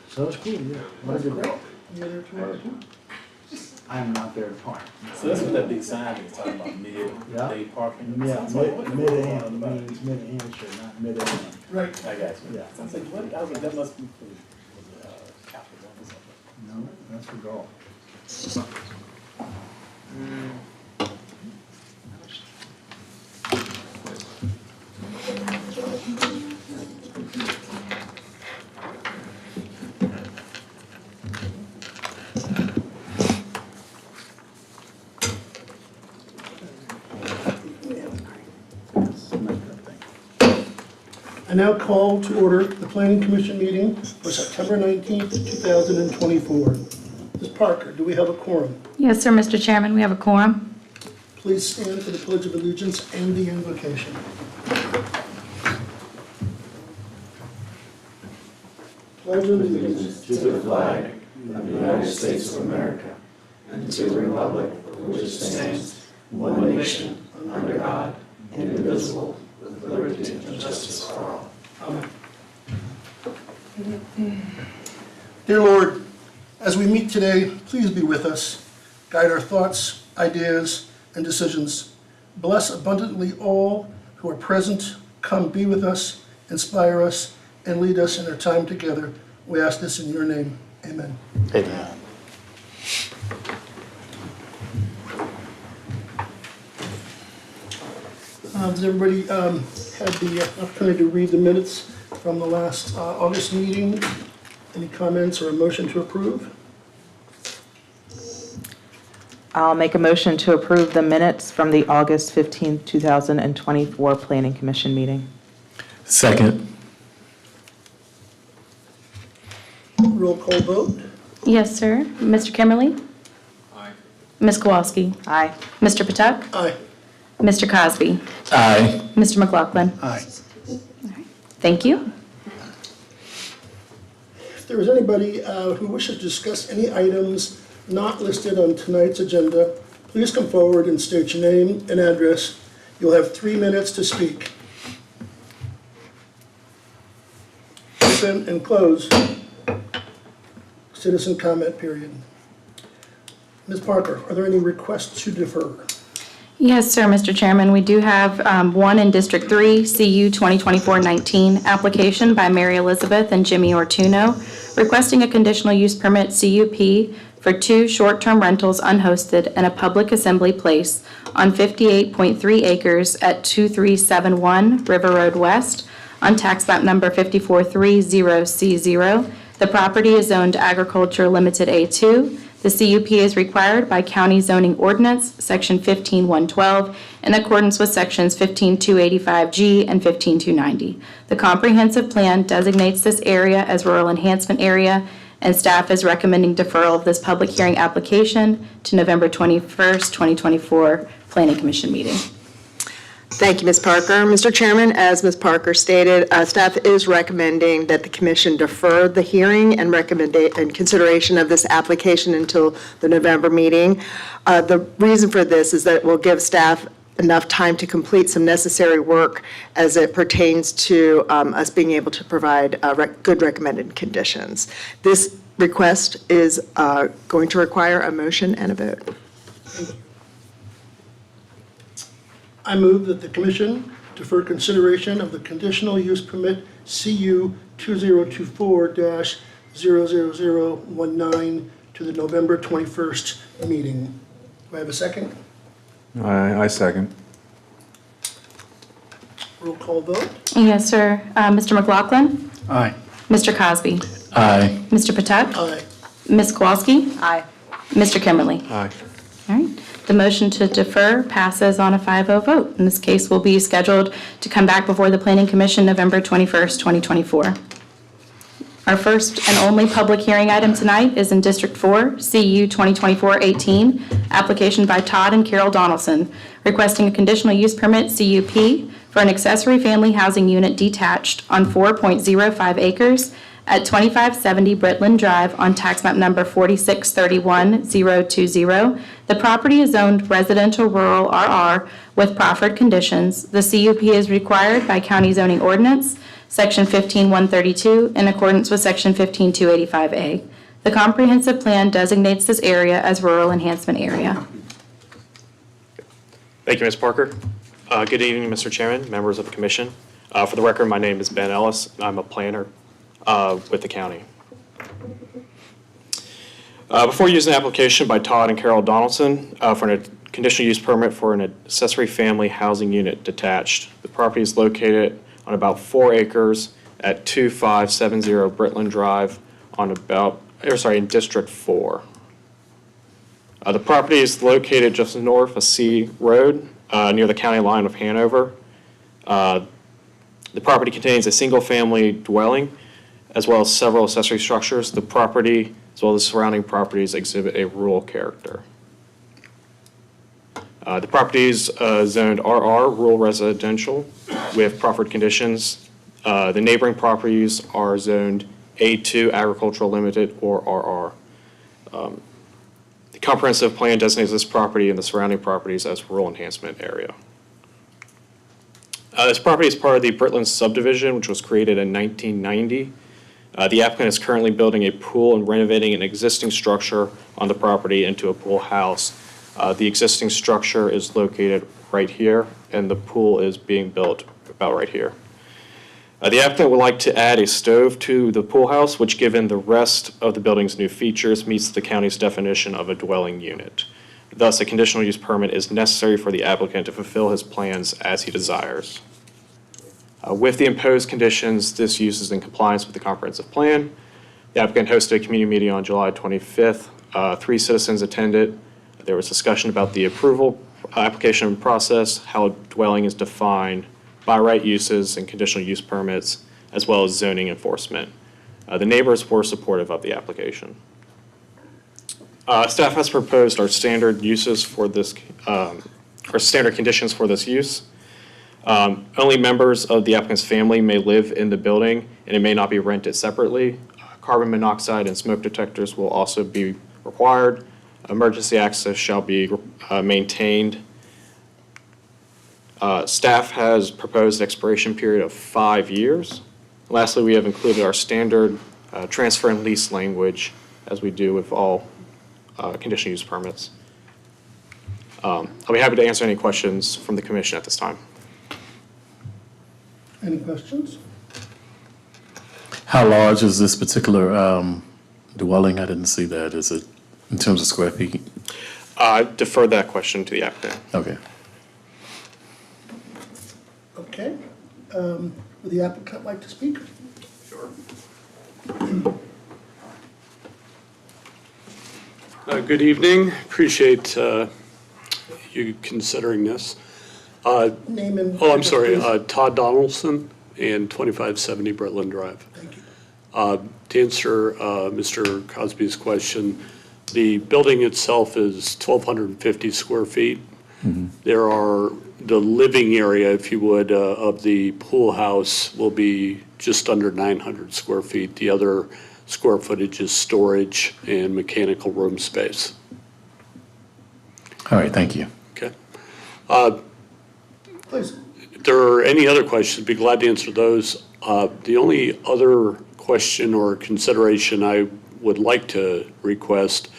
So it's cool, yeah. What is it? You're there tomorrow too? I'm not there tomorrow. So that's what that big sign is talking about, Yeah. mid-day parking. Yeah, So I'm like, mid-AM, what- means mid-Hampshire, not mid-AM. Right. I got you. Yeah. So I was like, what, I was like, that must be for, was it, Capital One or something. No, that's for golf. I now call to order the Planning Commission meeting for September 19th, 2024. Ms. Parker, do we have a quorum? Yes, sir, Mr. Chairman, we have a quorum. Please stand for the Pledge of Allegiance and the invocation. Pledge of Allegiance to the flag of the United States of America and to the republic for which it stands, one nation, under God, indivisible, with liberty and justice for all. Amen. Dear Lord, as we meet today, please be with us. Guide our thoughts, ideas, and decisions. Bless abundantly all who are present. Come be with us, inspire us, and lead us in our time together. We ask this in your name. Amen. Amen. Has everybody had the opportunity to read the minutes from the last August meeting? Any comments or a motion to approve? I'll make a motion to approve the minutes from the August 15th, 2024 Planning Commission meeting. Second. Roll call vote. Yes, sir. Mr. Kimmerly? Aye. Ms. Kowalski? Aye. Mr. Patak? Aye. Mr. Cosby? Aye. Mr. McLaughlin? Aye. Thank you. If there is anybody who wishes to discuss any items not listed on tonight's agenda, please come forward and state your name and address. You'll have 3 minutes to speak. Open and close citizen comment period. Ms. Parker, are there any requests to defer? Yes, sir, Mr. Chairman. We do have one in District 3, CU 2024-19, application by Mary Elizabeth and Jimmy Ortuno, requesting a conditional use permit CUP for 2 short-term rentals unhosted in a public assembly place on 58.3 acres at 2371 River Road West on tax map number 5430C0. The property is zoned Agriculture Limited A2. The CUP is required by County Zoning Ordinance, Section 15112, in accordance with Sections 15285G and 15290. The comprehensive plan designates this area as Rural Enhancement Area, and staff is recommending deferral of this public hearing application to November 21st, 2024 Planning Commission meeting. Thank you, Ms. Parker. Mr. Chairman, as Ms. Parker stated, staff is recommending that the commission defer the hearing and consideration of this application until the November meeting. The reason for this is that it will give staff enough time to complete some necessary work as it pertains to us being able to provide good recommended conditions. This request is going to require a motion and a vote. I move that the commission defer consideration of the conditional use permit CU 2024-00019 to the November 21st meeting. Do I have a second? I second. Roll call vote. Yes, sir. Mr. McLaughlin? Aye. Mr. Cosby? Aye. Mr. Patak? Aye. Ms. Kowalski? Aye. Mr. Kimmerly? Aye. All right. The motion to defer passes on a 5-0 vote. And this case will be scheduled to come back before the Planning Commission November 21st, 2024. Our first and only public hearing item tonight is in District 4, CU 2024-18, application by Todd and Carol Donaldson, requesting a conditional use permit, CUP, for an accessory family housing unit detached on 4.05 acres at 2570 Britland Drive on tax map number 4631020. The property is zoned residential rural RR with proffered conditions. The CUP is required by county zoning ordinance, Section 15132, in accordance with Section 15285A. The comprehensive plan designates this area as rural enhancement area. Thank you, Ms. Parker. Good evening, Mr. Chairman, members of the commission. For the record, my name is Ben Ellis. I'm a planner with the county. Before using the application by Todd and Carol Donaldson for a conditional use permit for an accessory family housing unit detached. The property is located on about 4 acres at 2570 Britland Drive in District 4. The property is located just north of C Road, near the county line of Hanover. The property contains a single-family dwelling, as well as several accessory structures. The property, as well as surrounding properties, exhibit a rural character. The property is zoned RR, rural residential, with proffered conditions. The neighboring properties are zoned A2, agricultural limited, or RR. The comprehensive plan designates this property and the surrounding properties as rural enhancement area. This property is part of the Britland subdivision, which was created in 1990. The applicant is currently building a pool and renovating an existing structure on the property into a pool house. The existing structure is located right here, and the pool is being built about right here. The applicant would like to add a stove to the pool house, which, given the rest of the building's new features, meets the county's definition of a dwelling unit. Thus, a conditional use permit is necessary for the applicant to fulfill his plans as he desires. With the imposed conditions, this use is in compliance with the comprehensive plan. The applicant hosted a community meeting on July 25th. 3 citizens attended. There was discussion about the approval application process, how dwelling is defined, by right uses and conditional use permits, as well as zoning enforcement. The neighbors were supportive of the application. Staff has proposed our standard uses for this, our standard conditions for this use. Only members of the applicant's family may live in the building, and it may not be rented separately. Carbon monoxide and smoke detectors will also be required. Emergency access shall be maintained. Staff has proposed an expiration period of 5 years. Lastly, we have included our standard transfer and lease language, as we do with all conditional use permits. I'll be happy to answer any questions from the commission at this time. Any questions? How large is this particular dwelling? I didn't see that. Is it in terms of square feet? I defer that question to the applicant. Okay. Okay. Would the applicant like to speak? Sure. Good evening. Appreciate you considering this. Name and. Oh, I'm sorry, address, Todd Donaldson and 2570 Britland Drive. Thank you. To answer Mr. Cosby's question, the building itself is 1,250 square feet. There are, the living area, if you would, of the pool house will be just under 900 square feet. The other square footage is storage and mechanical room space. All right, thank you. Okay. Please. If there are any other questions, I'd be glad to answer those. The only other question or consideration I would like to request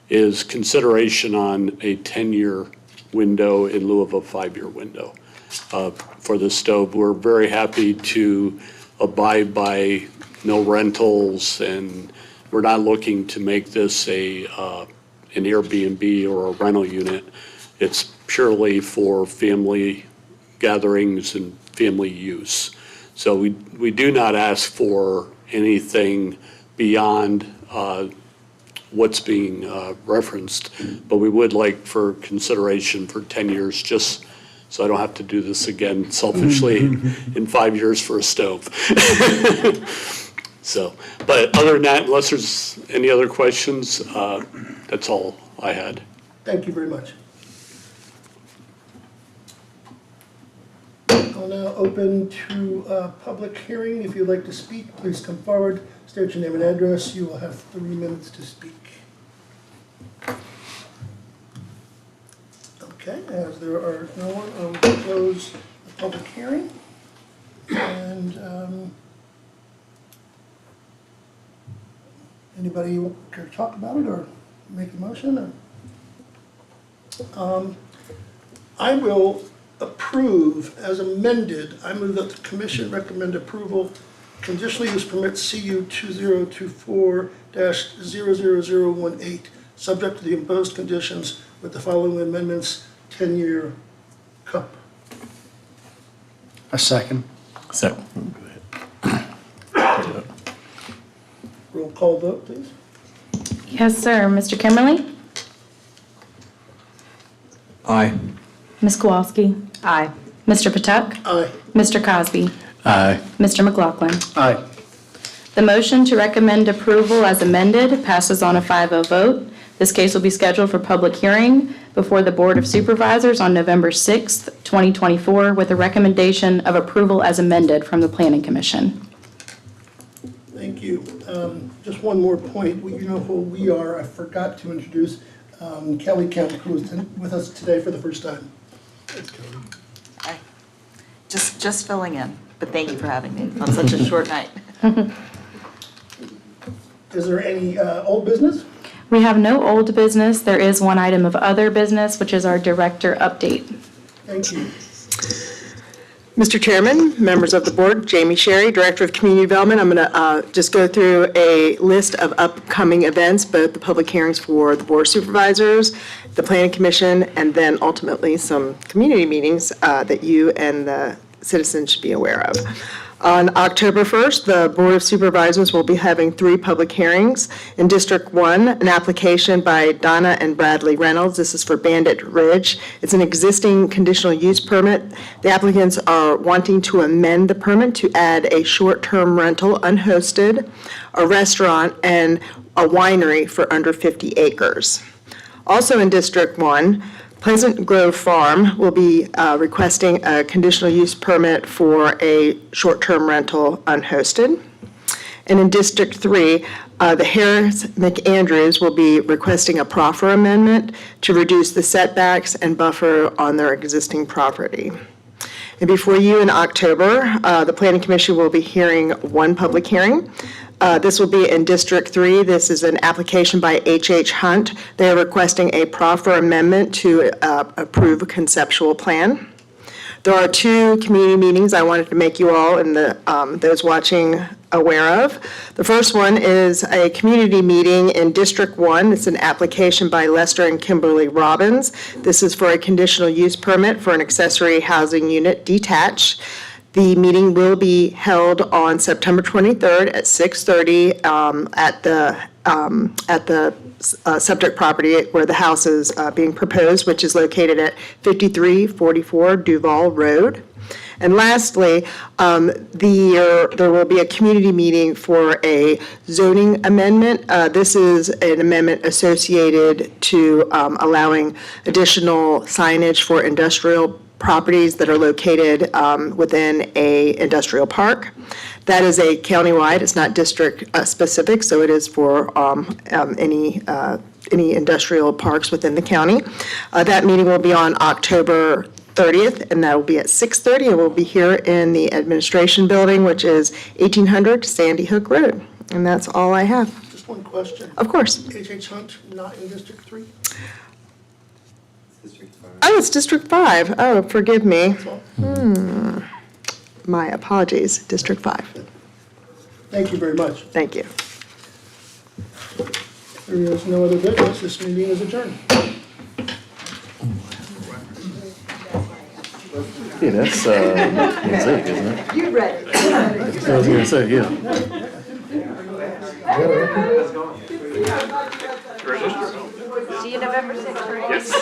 is consideration on a 10-year window in lieu of a 5-year window for the stove. We're very happy to abide by no rentals, and we're not looking to make this an Airbnb or a rental unit. It's purely for family gatherings and family use. So we do not ask for anything beyond what's being referenced, but we would like for consideration for 10 years, just so I don't have to do this again selfishly in 5 years for a stove. So, but other than that, unless there's any other questions, that's all I had. Thank you very much. I'll now open to a public hearing. If you'd like to speak, please come forward, state your name and address. You will have 3 minutes to speak. Okay, as there are no one, I will close the public hearing. And Anybody care to talk about it or make a motion? Or? I will approve as amended. I move that the commission recommend approval, conditional use permit CU 2024-00018, subject to the imposed conditions with the following amendments: 10-year cup. A second. So, Roll call vote, please. Yes, sir. Mr. Kimberly? Aye. Ms. Kowalski? Aye. Mr. Patuk? Aye. Mr. Cosby? aye. Mr. McLaughlin? Aye. The motion to recommend approval as amended passes on a 5-0 vote. This case will be scheduled for public hearing before the Board of Supervisors on November 6th, 2024, with a recommendation of approval as amended from the Planning Commission. Thank you. Just one more point. You know who we are. I forgot to introduce Kelly Kemp, who is with us today for the first time. Hi. Just filling in, but thank you for having me on such a short night. Is there any old business? We have no old business. There is one item of other business, which is our director update. Thank you. Mr. Chairman, members of the board, Jamie Sherry, Director of Community Development. I'm going to just go through a list of upcoming events, both the public hearings for the Board of Supervisors, the Planning Commission, and then ultimately some community meetings that you and the citizens should be aware of. On October 1st, the Board of Supervisors will be having 3 public hearings. In District 1, an application by Donna and Bradley Reynolds. This is for Bandit Ridge. It's an existing conditional use permit. The applicants are wanting to amend the permit to add a short-term rental unhosted, a restaurant, and a winery for under 50 acres. Also in District 1, Pleasant Grove Farm will be requesting a conditional use permit for a short-term rental unhosted. And in District 3, the Harris McAndrews will be requesting a proffer amendment to reduce the setbacks and buffer on their existing property. And before you in October, the Planning Commission will be hearing 1 public hearing. This will be in District 3. This is an application by H.H. Hunt. They are requesting a proffer amendment to approve a conceptual plan. There are 2 community meetings I wanted to make you all and those watching aware of. The first one is a community meeting in District 1. It's an application by Lester and Kimberly Robbins. This is for a conditional use permit for an accessory housing unit detached. The meeting will be held on September 23rd at 6:30 at the subject property where the house is being proposed, which is located at 5344 Duval Road. And lastly, there will be a community meeting for a zoning amendment. This is an amendment associated to allowing additional signage for industrial properties that are located within a industrial park. That is a countywide, it's not district specific, so it is for any industrial parks within the county. That meeting will be on October 30th, and that will be at 6:30, and we'll be here in the administration building, which is 1800 Sandy Hook Road. And that's all I have. Just one question. Of course. H.H. Hunt, not in District 3? Oh, it's District 5. Oh, forgive me. My apologies, District 5. Thank you very much. Thank you. If there is no other business, this meeting is adjourned. Yeah, that's mosaic, isn't it? You read it. I was gonna say, yeah. See you November 6th, right? Yes.